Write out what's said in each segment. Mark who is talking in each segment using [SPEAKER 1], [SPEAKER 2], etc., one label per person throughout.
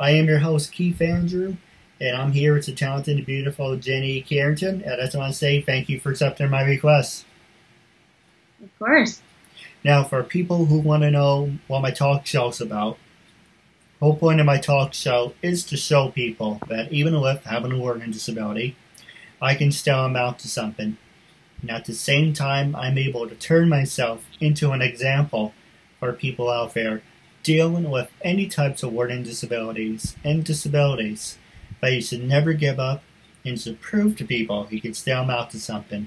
[SPEAKER 1] I am your host, Keith Andrew, and I'm here with the talented and beautiful Jenny Carrington. And I just want to say thank you for accepting my request.
[SPEAKER 2] Of course.
[SPEAKER 1] Now, for people who want to know what my talk show's about, the whole point of my talk show is to show people that even with having a learning disability, I can still amount to something. And at the same time, I'm able to turn myself into an example for people out there dealing with any types of learning disabilities and disabilities, that you should never give up and should prove to people you can still amount to something.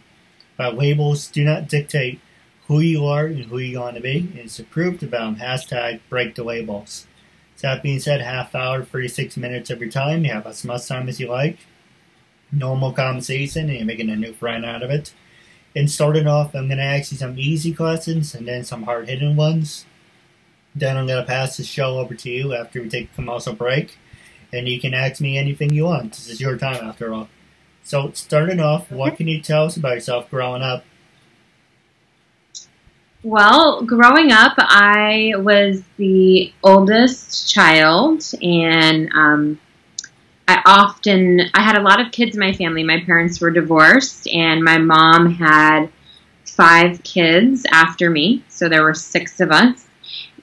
[SPEAKER 1] But labels do not dictate who you are and who you're going to be, and to prove to them, hashtag break the labels. So that being said, half hour, 36 minutes every time. You have as much time as you like. Normal conversation, and you're making a new friend out of it. And starting off, I'm going to ask you some easy questions and then some hard-hitting ones. Then I'm going to pass the show over to you after we take a commercial break. And you can ask me anything you want. This is your time, after all. So, starting off, what can you tell us about yourself growing up?
[SPEAKER 2] Well, growing up, I was the oldest child, and I had a lot of kids in my family. My parents were divorced, and my mom had 5 kids after me, so there were 6 of us.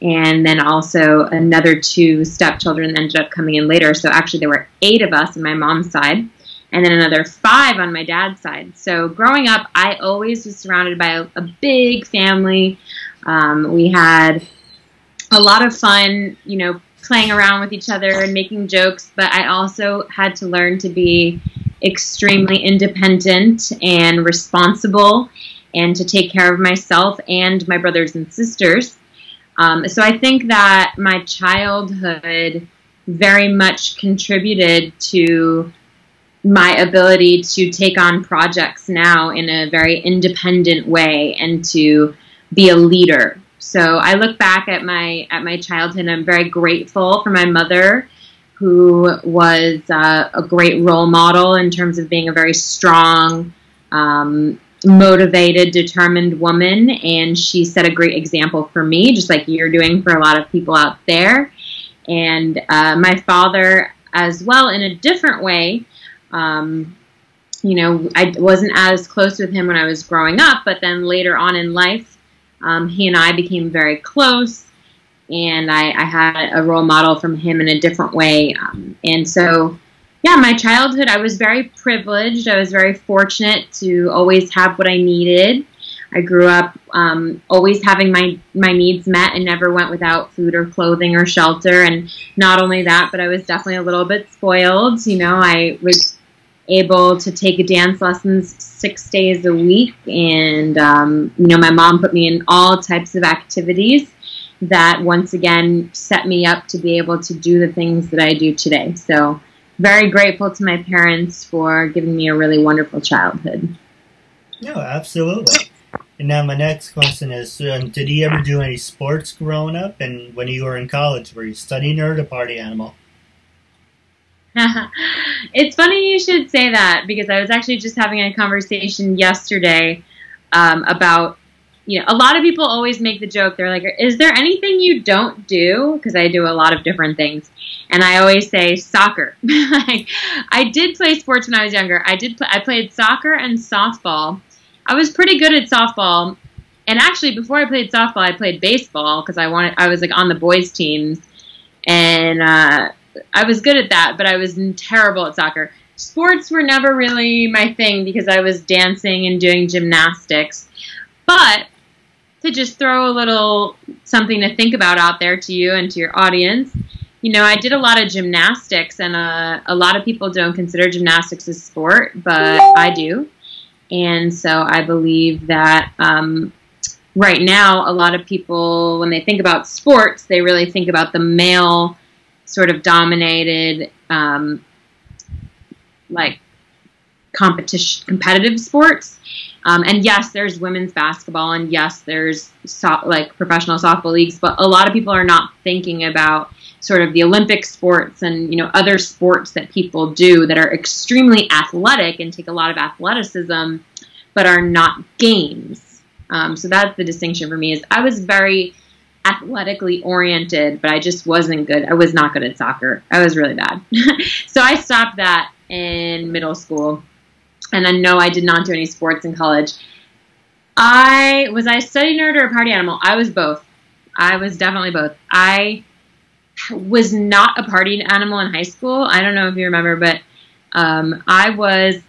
[SPEAKER 2] And then also another 2 stepchildren ended up coming in later. So actually there were 8 of us on my mom's side, and then another 5 on my dad's side. So growing up, I always was surrounded by a big family. We had a lot of fun, playing around with each other and making jokes, but I also had to learn to be extremely independent and responsible and to take care of myself and my brothers and sisters. So I think that my childhood very much contributed to my ability to take on projects now in a very independent way and to be a leader. So I look back at my childhood, and I'm very grateful for my mother, who was a great role model in terms of being a very strong, motivated, determined woman, and she set a great example for me, just like you're doing for a lot of people out there. And my father as well, in a different way. I wasn't as close with him when I was growing up, but then later on in life, he and I became very close, and I had a role model from him in a different way. And so yeah, my childhood, I was very privileged. I was very fortunate to always have what I needed. I grew up always having my needs met and never went without food or clothing or shelter. And not only that, but I was definitely a little bit spoiled. I was able to take dance lessons 6 days a week. And, my mom put me in all types of activities that once again set me up to be able to do the things that I do today. So very grateful to my parents for giving me a really wonderful childhood.
[SPEAKER 1] No, absolutely. And now my next question is, did you ever do any sports growing up? And when you were in college, were you studying or a party animal?
[SPEAKER 2] It's funny you should say that, because I was actually just having a conversation yesterday about, a lot of people always make the joke. They're like, is there anything you don't do? Because I do a lot of different things. And I always say soccer. I did play sports when I was younger. I played soccer and softball. I was pretty good at softball. And actually, before I played softball, I played baseball because I was on the boys' teams. And I was good at that, but I was terrible at soccer. Sports were never really my thing because I was dancing and doing gymnastics. But to just throw a little something to think about out there to you and to your audience, I did a lot of gymnastics, and a lot of people don't consider gymnastics a sport, but I do. And so I believe that right now, a lot of people, when they think about sports, they really think about the male sort of dominated, competitive sports. And yes, there's women's basketball, and yes, there's professional softball leagues, but a lot of people are not thinking about sort of the Olympic sports and, other sports that people do that are extremely athletic and take a lot of athleticism, but are not games. So that's the distinction for me. Is I was very athletically oriented, but I just wasn't good. I was not good at soccer. I was really bad. So I stopped that in middle school. And I know I did not do any sports in college. Was I a study nerd or a party animal? I was both. I was definitely both. I was not a party animal in high school. I don't know if you remember, but I was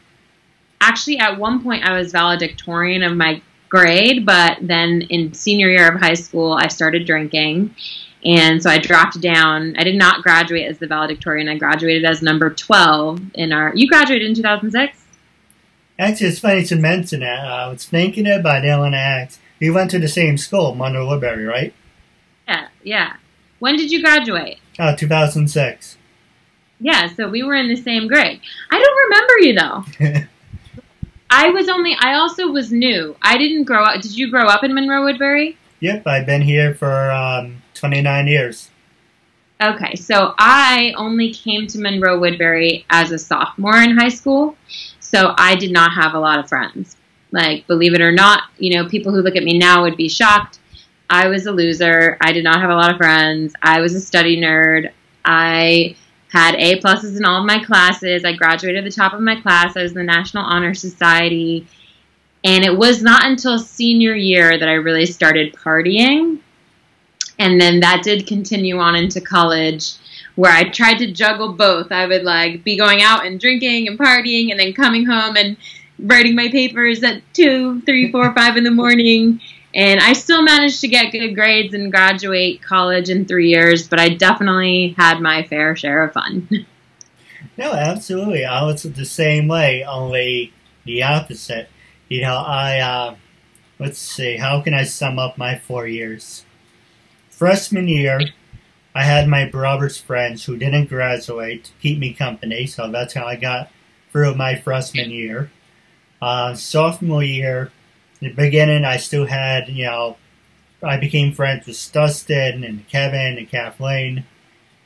[SPEAKER 2] actually at one point I was valedictorian of my grade, but then in senior year of high school I started drinking, and so I dropped down. I did not graduate as the valedictorian. I graduated as number 12 in our. You graduated in 2006?
[SPEAKER 1] Actually, it's funny to mention that. I was thinking it, but I didn't want to ask. We went to the same school, Monroe Woodbury, right?
[SPEAKER 2] Yeah. When did you graduate?
[SPEAKER 1] 2006.
[SPEAKER 2] Yeah, so we were in the same grade. I don't remember you, though. I also was new. I didn't grow up. Did you grow up in Monroe Woodbury?
[SPEAKER 1] Yep, I've been here for 29 years.
[SPEAKER 2] Okay, so I only came to Monroe Woodbury as a sophomore in high school, so I did not have a lot of friends. Like, believe it or not, people who look at me now would be shocked. I was a loser. I did not have a lot of friends. I was a study nerd. I had A+s in all of my classes. I graduated at the top of my class. I was in the National Honor Society. And it was not until senior year that I really started partying. And then that did continue on into college, where I tried to juggle both. I would be going out and drinking and partying and then coming home and writing my papers at 2, 3, 4, 5 in the morning. And I still managed to get good grades and graduate college in 3 years, but I definitely had my fair share of fun.
[SPEAKER 1] No, absolutely. I was the same way, only the opposite. Let's see, how can I sum up my 4 years? Freshman year, I had my brother's friends who didn't graduate to keep me company, so that's how I got through my freshman year. Sophomore year, in the beginning, I still had, I became friends with Dustin and Kevin and Kathleen.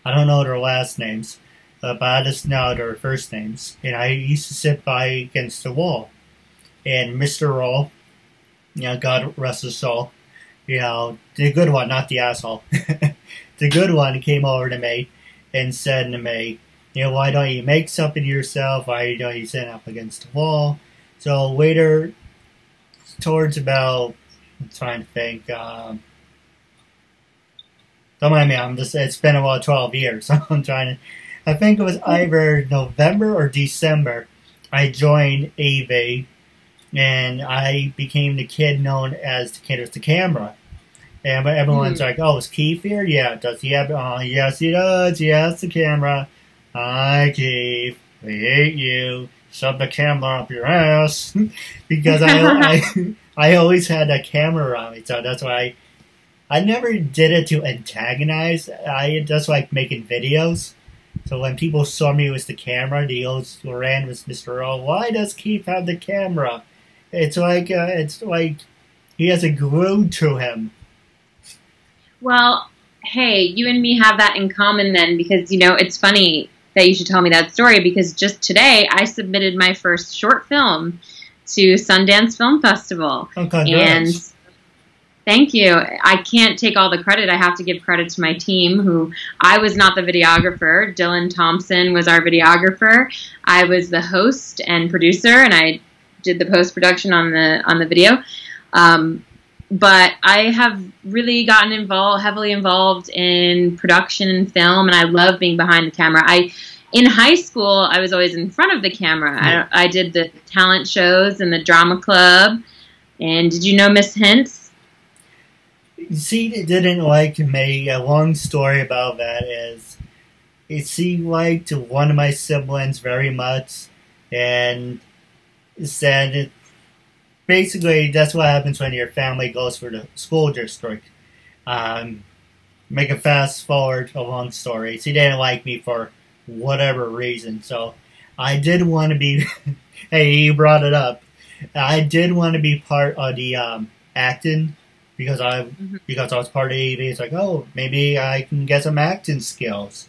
[SPEAKER 1] I don't know their last names, but I just know their first names. And I used to sit by against the wall. And Mr. Roll, God rest his soul, the good one, not the asshole. The good one came over to me and said to me, why don't you make something yourself? Why don't you sit up against the wall? So later, towards about, I'm trying to think, don't mind me, it's been about 12 years, so I think it was either November or December, I joined AV, and I became the kid known as the kid with the camera. And everyone's like, oh, is Keith here? Yeah, does he have, yes he does, yes, the camera. Hi, Keith, we hate you. Shove the camera up your ass. Because I always had a camera on me, so that's why I never did it to antagonize. I just like making videos. So when people saw me with the camera, they always ran with Mr. O. Why does Keith have the camera? It's like he has a glue to him.
[SPEAKER 2] Well, hey, you and me have that in common then, because, it's funny that you should tell me that story, because just today I submitted my first short film to Sundance Film Festival.
[SPEAKER 1] Oh, congrats.
[SPEAKER 2] And thank you. I can't take all the credit. I have to give credit to my team, who I was not the videographer. Dylan Thompson was our videographer. I was the host and producer, and I did the post-production on the video. But I have really gotten heavily involved in production and film, and I love being behind the camera. In high school, I was always in front of the camera.
[SPEAKER 1] Yeah.
[SPEAKER 2] I did the talent shows and the drama club. And did you know Miss Hintz?
[SPEAKER 1] See, it didn't like me. A long story about that is, she liked one of my siblings very much, and said basically, that's what happens when your family goes for the school district. Make a fast forward, a long story. She didn't like me for whatever reason. So I did want to be, hey, you brought it up. I did want to be part of the acting because I was part of AV. It's like, oh, maybe I can get some acting skills.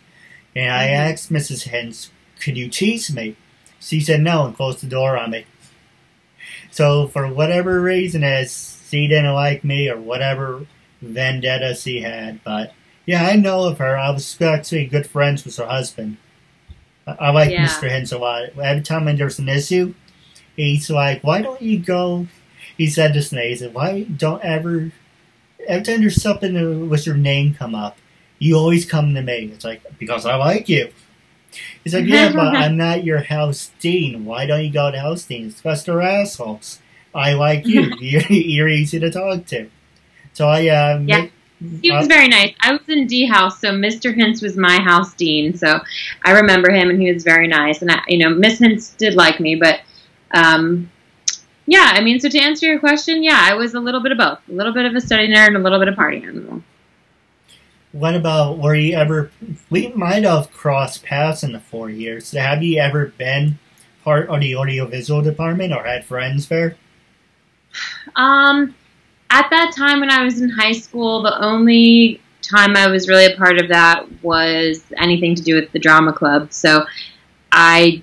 [SPEAKER 1] And I asked Mrs. Hintz, could you teach me? She said no and closed the door on me. So for whatever reason, she didn't like me or whatever vendettas he had. But yeah, I know of her. I was actually good friends with her husband. I like Mr. Hintz a lot. Every time there's an issue, he's like, why don't you go? He said this to me. He said, why don't every time there's something with your name come up, you always come to me. It's like, because I like you. He's like, yeah, but I'm not your house dean. Why don't you go to house dean? It's because they're assholes. I like you. You're easy to talk to. So
[SPEAKER 2] he was very nice. I was in D house, so Mr. Hintz was my house dean. So I remember him, and he was very nice. And Miss Hintz did like me, but yeah. I mean, so to answer your question, yeah, I was a little bit of both, a little bit of a study nerd and a little bit of party animal.
[SPEAKER 1] What about, we might have crossed paths in the 4 years. Have you ever been part of the audiovisual department or had friends there?
[SPEAKER 2] At that time when I was in high school, the only time I was really a part of that was anything to do with the drama club. So I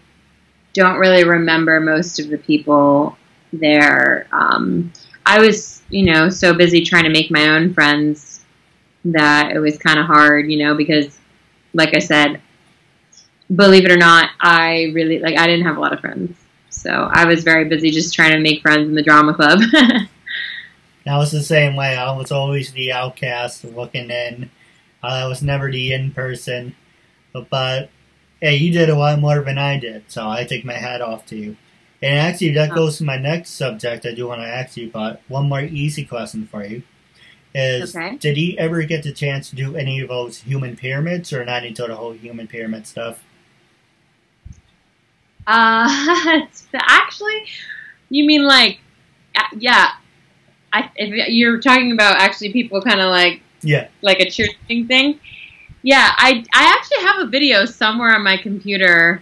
[SPEAKER 2] don't really remember most of the people there. I was, so busy trying to make my own friends that it was kind of hard, because, like I said, believe it or not, I didn't have a lot of friends. So I was very busy just trying to make friends in the drama club.
[SPEAKER 1] I was the same way. I was always the outcast looking in. I was never the in-person. But, hey, you did a lot more than I did, so I take my hat off to you. And actually, that goes to my next subject I do want to ask you, but one more easy question for you. Did he ever get the chance to do any of those human pyramids, or not into the whole human pyramid stuff?
[SPEAKER 2] Actually, you mean if you're talking about actually people kind of like a cheerleading thing. Yeah, I actually have a video somewhere on my computer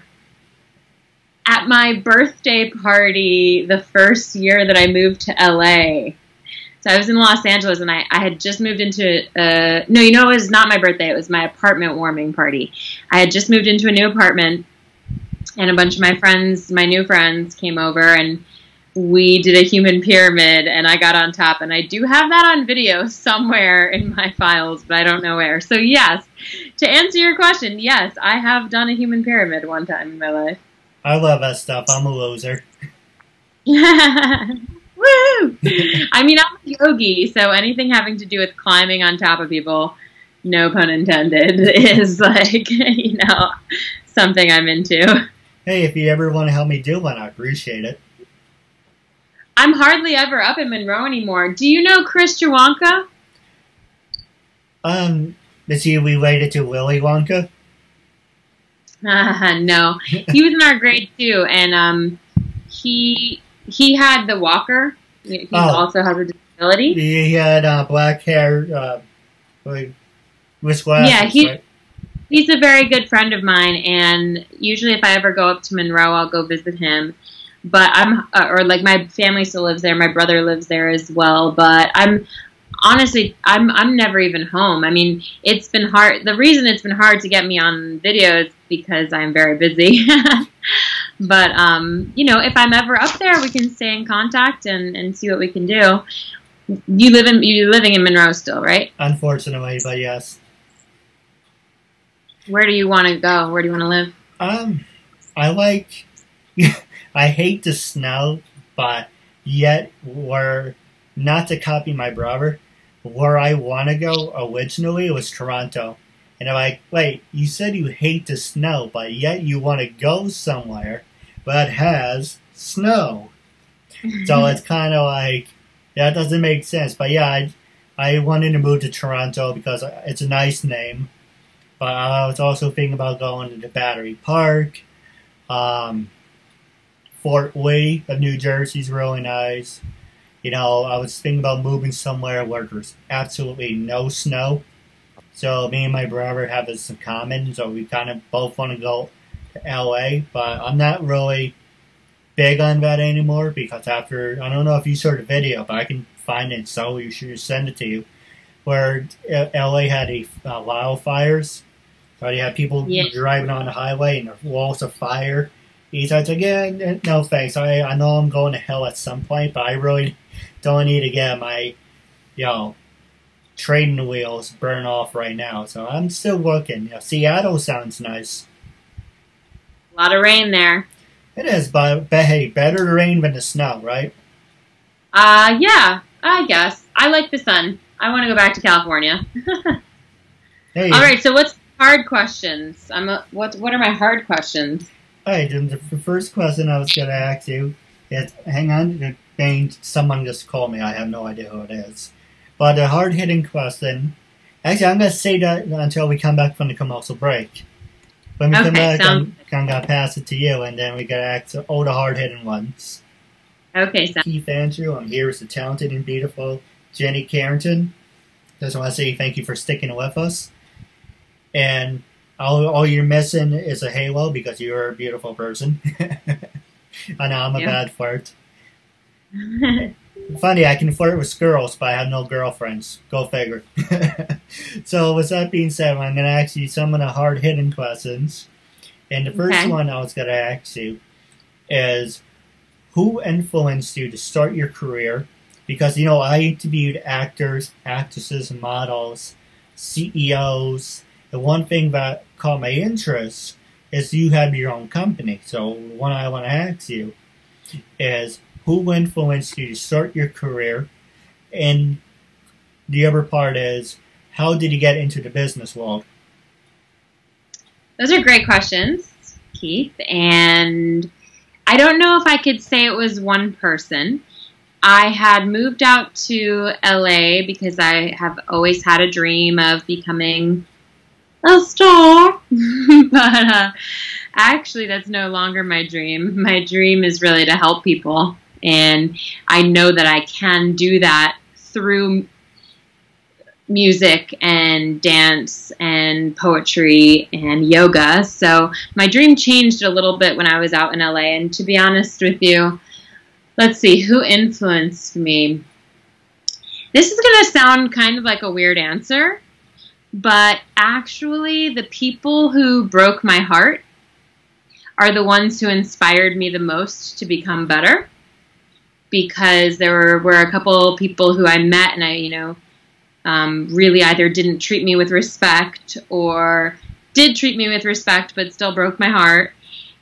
[SPEAKER 2] at my birthday party the first year that I moved to LA. So I was in Los Angeles, and I had just moved into it was not my birthday. It was my apartment warming party. I had just moved into a new apartment, and a bunch of my new friends came over, and we did a human pyramid, and I got on top. And I do have that on video somewhere in my files, but I don't know where. So yes, to answer your question, yes, I have done a human pyramid one time in my life.
[SPEAKER 1] I love that stuff. I'm a loser.
[SPEAKER 2] Woo! I mean, I'm a yogi, so anything having to do with climbing on top of people, no pun intended, is something I'm into.
[SPEAKER 1] Hey, if you ever want to help me do one, I appreciate it.
[SPEAKER 2] I'm hardly ever up in Monroe anymore. Do you know Chris Jawanka?
[SPEAKER 1] Is he related to Willy Wonka?
[SPEAKER 2] No. He was in our grade too, and he had the walker. He also has a disability.
[SPEAKER 1] He had black hair, with glasses.
[SPEAKER 2] Yeah, he's a very good friend of mine, and usually if I ever go up to Monroe, I'll go visit him. But my family still lives there. My brother lives there as well. But I'm never even home. I mean, it's been hard. The reason it's been hard to get me on video is because I'm very busy. But, if I'm ever up there, we can stay in contact and see what we can do. You're living in Monroe still, right?
[SPEAKER 1] Unfortunately, but yes.
[SPEAKER 2] Where do you want to go? Where do you want to live?
[SPEAKER 1] I hate the snow, but yet not to copy my brother, where I want to go originally was Toronto. And I'm like, wait, you said you hate the snow, but yet you want to go somewhere that has snow. So it's kind of like, that doesn't make sense. But yeah, I wanted to move to Toronto because it's a nice name. But I was also thinking about going to Battery Park. Fort Lee of New Jersey is really nice. I was thinking about moving somewhere where there's absolutely no snow. So me and my brother have this in common, so we kind of both want to go to LA, but I'm not really big on that anymore because I don't know if you saw the video, but I can find it, so you should send it to you, where LA had wildfires. So you had people driving on the highway and there's walls of fire. He's like, yeah, no thanks. I know I'm going to hell at some point, but I really don't need to get my, training wheels burn off right now. So I'm still looking. Yeah, Seattle sounds nice.
[SPEAKER 2] A lot of rain there.
[SPEAKER 1] It is, but hey, better the rain than the snow, right?
[SPEAKER 2] Yeah, I guess. I like the sun. I want to go back to California.
[SPEAKER 1] Hey,
[SPEAKER 2] all right, so what's hard questions? What are my hard questions?
[SPEAKER 1] All right, the first question I was going to ask you is, hang on, someone just called me. I have no idea who it is. But the hard-hitting question, actually, I'm going to say that until we come back from the commercial break. When we come back, I'm going to pass it to you, and then we got to ask all the hard-hitting ones.
[SPEAKER 2] Okay, so
[SPEAKER 1] Keith Andrew, I'm here with the talented and beautiful Jenny Carrington. Just want to say thank you for sticking with us. And all you're missing is a halo because you're a beautiful person. I know I'm a bad flirt. Funny, I can flirt with girls, but I have no girlfriends. Go figure. So with that being said, I'm going to ask you some of the hard-hitting questions. And the first one I was going to ask you is, who influenced you to start your career? Because, you know, I interviewed actors, actresses, models, CEOs. The one thing that caught my interest is you have your own company. So what I want to ask you is, who influenced you to start your career? And the other part is, how did you get into the business world?
[SPEAKER 2] Those are great questions, Keith. And I don't know if I could say it was one person. I had moved out to LA because I have always had a dream of becoming a star. But actually, that's no longer my dream. My dream is really to help people. And I know that I can do that through music and dance and poetry and yoga. So my dream changed a little bit when I was out in LA. And to be honest with you, let's see, who influenced me? This is going to sound kind of like a weird answer, but actually the people who broke my heart are the ones who inspired me the most to become better. Because there were a couple people who I met and I, really either didn't treat me with respect or did treat me with respect but still broke my heart.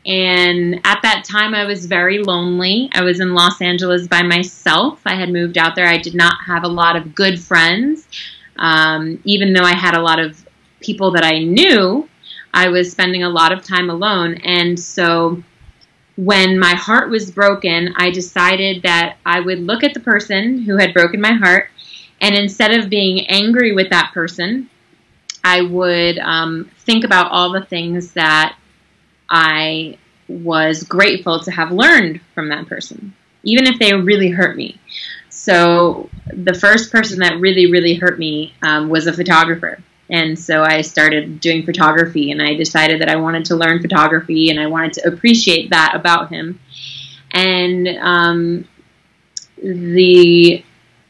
[SPEAKER 2] And at that time, I was very lonely. I was in Los Angeles by myself. I had moved out there. I did not have a lot of good friends. Even though I had a lot of people that I knew, I was spending a lot of time alone. And so when my heart was broken, I decided that I would look at the person who had broken my heart, and instead of being angry with that person, I would think about all the things that I was grateful to have learned from that person, even if they really hurt me. So the first person that really, really hurt me was a photographer. And so I started doing photography, and I decided that I wanted to learn photography, and I wanted to appreciate that about him. And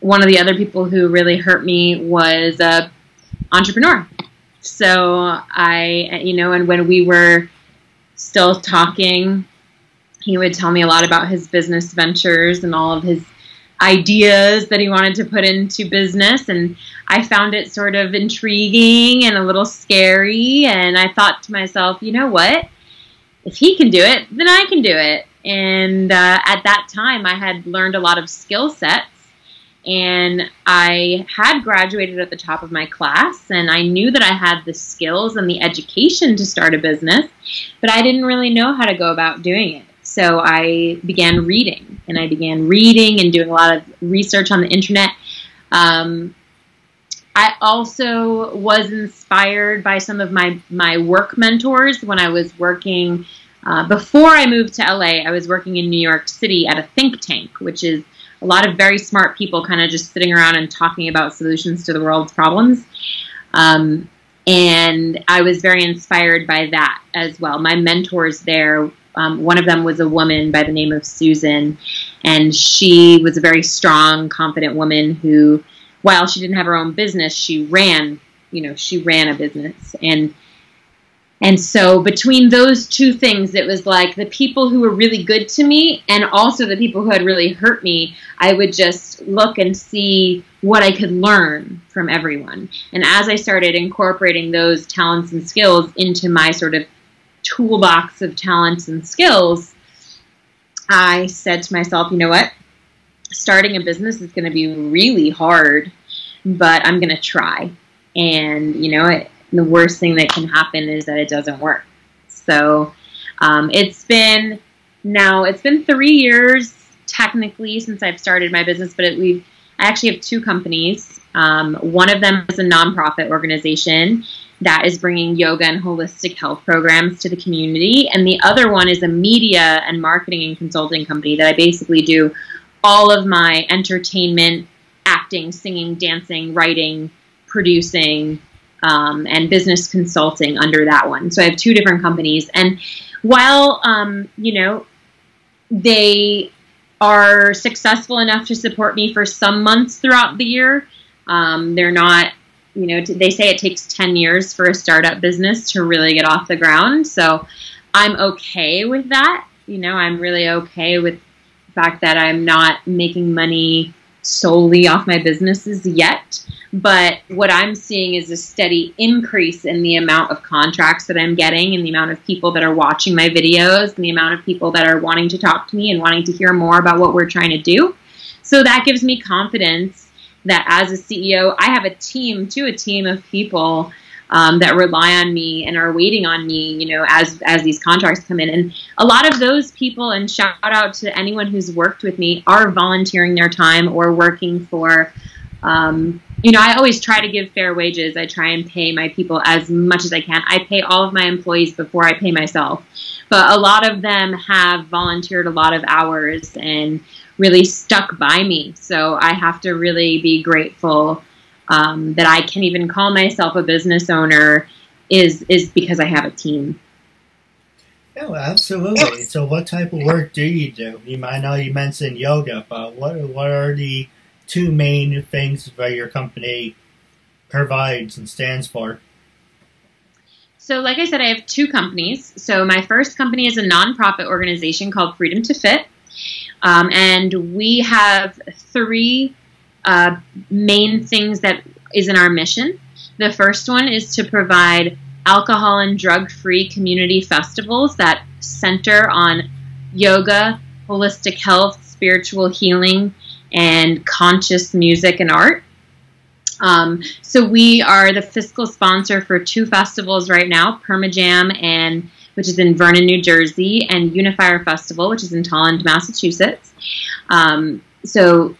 [SPEAKER 2] one of the other people who really hurt me was an entrepreneur. So and when we were still talking, he would tell me a lot about his business ventures and all of his ideas that he wanted to put into business, and I found it sort of intriguing and a little scary, and I thought to myself, you know what? If he can do it, then I can do it. And at that time, I had learned a lot of skill sets, and I had graduated at the top of my class, and I knew that I had the skills and the education to start a business, but I didn't really know how to go about doing it. So I began reading, and doing a lot of research on the internet. I also was inspired by some of my work mentors when I was working. Before I moved to LA, I was working in New York City at a think tank, which is a lot of very smart people kind of just sitting around and talking about solutions to the world's problems. And I was very inspired by that as well. My mentors there, one of them was a woman by the name of Susan, and she was a very strong, confident woman who, while she didn't have her own business, she ran a business. And And so between those two things, it was like the people who were really good to me and also the people who had really hurt me, I would just look and see what I could learn from everyone. And as I started incorporating those talents and skills into my sort of toolbox of talents and skills, I said to myself, you know what? Starting a business is going to be really hard, but I'm going to try. And, you know, the worst thing that can happen is that it doesn't work. So it's been 3 years technically since I've started my business, but I actually have two companies. One of them is a nonprofit organization that is bringing yoga and holistic health programs to the community. And the other one is a media and marketing and consulting company that I basically do all of my entertainment, acting, singing, dancing, writing, producing, and business consulting under that one. So I have two different companies. And while, you know, they are successful enough to support me for some months throughout the year, they're not, you know, they say it takes 10 years for a startup business to really get off the ground. So I'm okay with that. You know, I'm really okay with the fact that I'm not making money solely off my businesses yet. But what I'm seeing is a steady increase in the amount of contracts that I'm getting and the amount of people that are watching my videos and the amount of people that are wanting to talk to me and wanting to hear more about what we're trying to do. So that gives me confidence that as a CEO, I have a team of people that rely on me and are waiting on me, you know, as these contracts come in. And a lot of those people, and shout out to anyone who's worked with me, are volunteering their time or working for, you know, I always try to give fair wages. I try and pay my people as much as I can. I pay all of my employees before I pay myself. But a lot of them have volunteered a lot of hours and really stuck by me. So I have to really be grateful that I can even call myself a business owner is because I have a team.
[SPEAKER 1] Oh, absolutely. So what type of work do you do? I know you mentioned yoga, but what are the two main things that your company provides and stands for?
[SPEAKER 2] So like I said, I have two companies. So my first company is a nonprofit organization called Freedom to Fit. And we have three main things that is in our mission. The first one is to provide alcohol and drug-free community festivals that center on yoga, holistic health, spiritual healing, and conscious music and art. So we are the fiscal sponsor for two festivals right now, PermaJam, which is in Vernon, New Jersey, and Unifier Festival, which is in Tolland, Massachusetts. So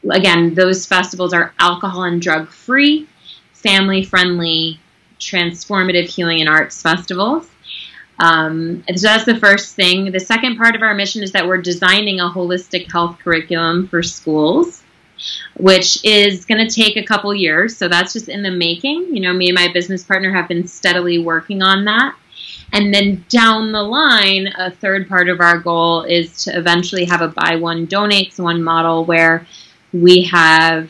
[SPEAKER 2] again, those festivals are alcohol and drug-free, family-friendly, transformative healing and arts festivals. And so that's the first thing. The second part of our mission is that we're designing a holistic health curriculum for schools, which is going to take a couple years. So that's just in the making. You know, me and my business partner have been steadily working on that. And then down the line, a third part of our goal is to eventually have a buy one, donates one model where we have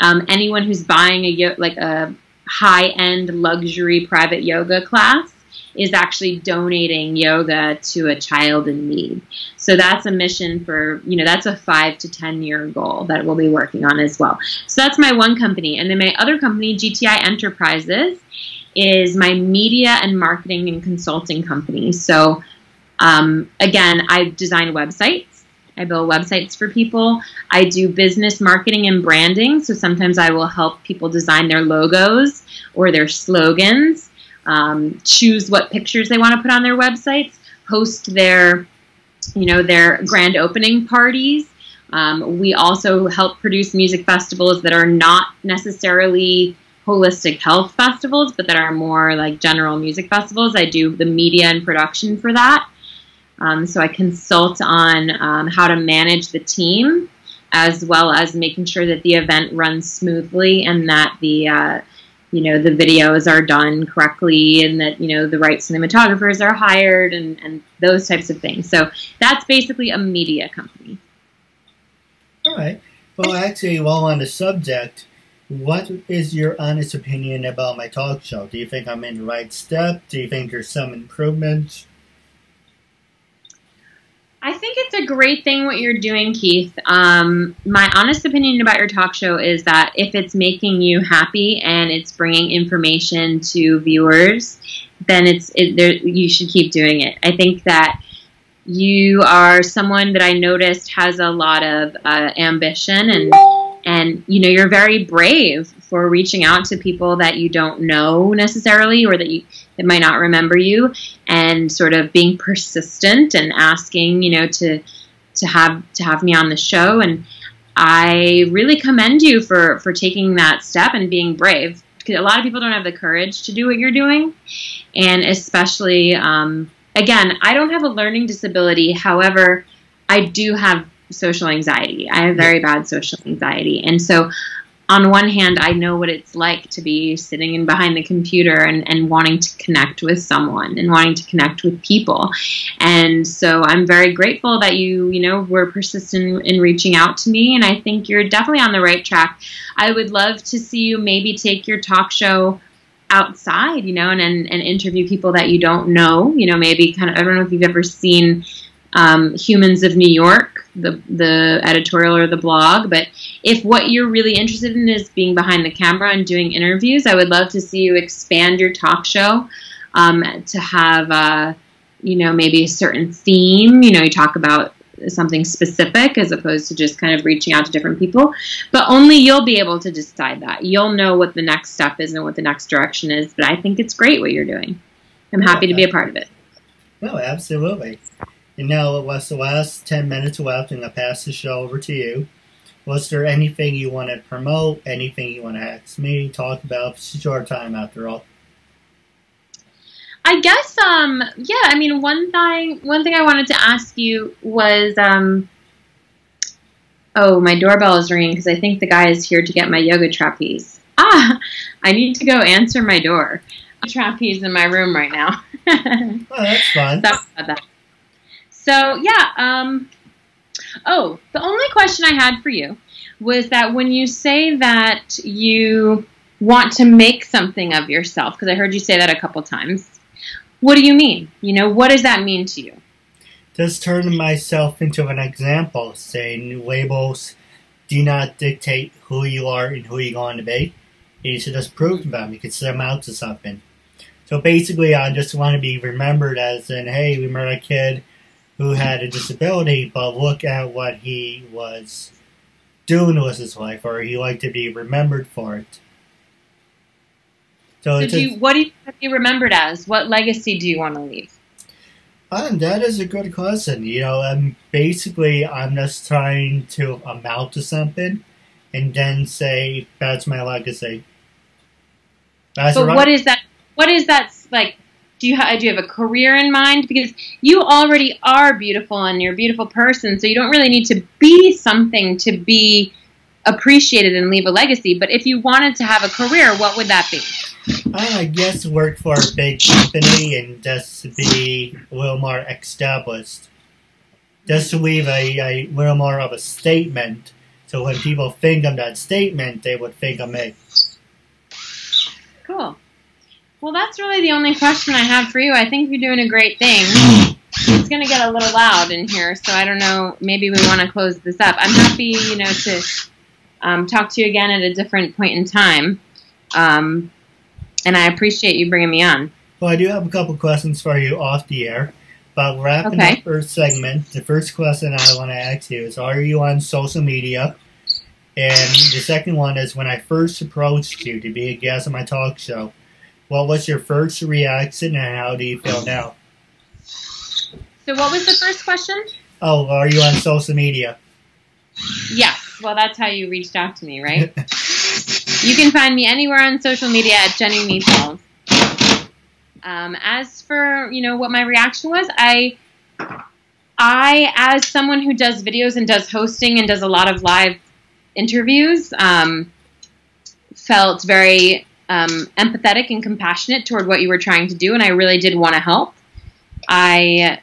[SPEAKER 2] anyone who's buying a high-end luxury private yoga class is actually donating yoga to a child in need. So that's a mission for, you know, that's a 5 to 10 year goal that we'll be working on as well. So that's my one company. And then my other company, GTI Enterprises, is my media and marketing and consulting company. So again, I design websites. I build websites for people. I do business marketing and branding. So sometimes I will help people design their logos or their slogans, choose what pictures they want to put on their websites, host their grand opening parties. We also help produce music festivals that are not necessarily holistic health festivals, but that are more like general music festivals. I do the media and production for that. So I consult on how to manage the team, as well as making sure that the event runs smoothly and that the videos are done correctly and that, the right cinematographers are hired and those types of things. So that's basically a media company.
[SPEAKER 1] All right. Well, actually, while on the subject, What is your honest opinion about my talk show? Do you think I'm in the right step? Do you think there's some improvements?
[SPEAKER 2] I think it's a great thing what you're doing, Keith. My honest opinion about your talk show is that if it's making you happy and it's bringing information to viewers, then you should keep doing it. I think that you are someone that I noticed has a lot of ambition, and you're very brave for reaching out to people that you don't know necessarily, or that might not remember you, and sort of being persistent and asking, to have me on the show. And I really commend you for taking that step and being brave, because a lot of people don't have the courage to do what you're doing. And especially, again, I don't have a learning disability. However, I do have social anxiety. I have very bad social anxiety. And so on one hand, I know what it's like to be sitting in behind the computer and wanting to connect with someone and wanting to connect with people. And so I'm very grateful that you were persistent in reaching out to me. And I think you're definitely on the right track. I would love to see you maybe take your talk show outside, and interview people that you don't know, maybe kind of, I don't know if you've ever seen Humans of New York, the editorial or the blog, but if what you're really interested in is being behind the camera and doing interviews, I would love to see you expand your talk show to have, maybe a certain theme. You talk about something specific as opposed to just kind of reaching out to different people. But only you'll be able to decide that. You'll know what the next step is and what the next direction is. But I think it's great what you're doing. I'm happy to be a part of it.
[SPEAKER 1] No, absolutely. And now it was the last 10 minutes left, and I'll pass the show over to you. Was there anything you want to promote, anything you want to ask me, talk about? It's your time, after all.
[SPEAKER 2] I guess, one thing I wanted to ask you was, my doorbell is ringing because I think the guy is here to get my yoga trapeze. I need to go answer my door. Trapeze in my room right now.
[SPEAKER 1] Oh, that's fun.
[SPEAKER 2] Sorry about that. So, yeah, the only question I had for you was that when you say that you want to make something of yourself, because I heard you say that a couple times, what do you mean? What does that mean to you?
[SPEAKER 1] Just turning myself into an example, saying labels do not dictate who you are and who you're going to be. You should just prove them. You can set them out to something. So basically, I just want to be remembered as in, hey, remember a kid who had a disability, but look at what he was doing with his life, or he liked to be remembered for it. So what do you want to be remembered as? What legacy do you want to leave? That is a good question. Basically, I'm just trying to amount to something, and then say that's my legacy. But what is that? What is that like? Do you have a career in mind? Because you already are beautiful and you're a beautiful person, so you don't really need to be something to be appreciated and leave a legacy. But if you wanted to have a career, what would that be? I guess work for a big company and just be a little more established. Just to leave a little more of a statement, so when people think of that statement, they would think of me. Cool. Well, that's really the only question I have for you. I think you're doing a great thing. It's going to get a little loud in here, so I don't know. Maybe we want to close this up. I'm happy, to talk to you again at a different point in time. And I appreciate you bringing me on. Well, I do have a couple questions for you off the air. But wrapping up our segment, the first question I want to ask you is, are you on social media? And the second one is, when I first approached you to be a guest on my talk show, what was your first reaction and how do you feel now? So what was the first question? Oh, are you on social media? Yes. Well, that's how you reached out to me, right? You can find me anywhere on social media at Jenny Meatballs. As for, what my reaction was, I, as someone who does videos and does hosting and does a lot of live interviews, felt very empathetic and compassionate toward what you were trying to do, and I really did want to help. I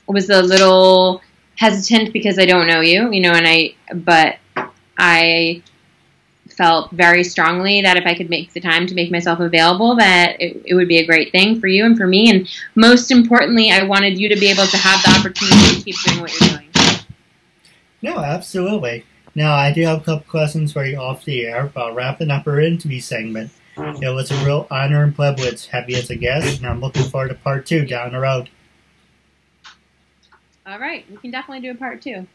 [SPEAKER 1] was a little hesitant because I don't know you, but I
[SPEAKER 2] felt very strongly that if I could make the time to make myself available, that it would be a great thing for you and for me. And most importantly, I wanted you to be able to have the opportunity to keep doing what you're doing.
[SPEAKER 1] No, absolutely. Now, I do have a couple questions for you off the air about wrapping up our interview segment. It was a real honor and privilege to have you as a guest, and I'm looking forward to part 2 down the road.
[SPEAKER 2] All right. We can definitely do a part 2.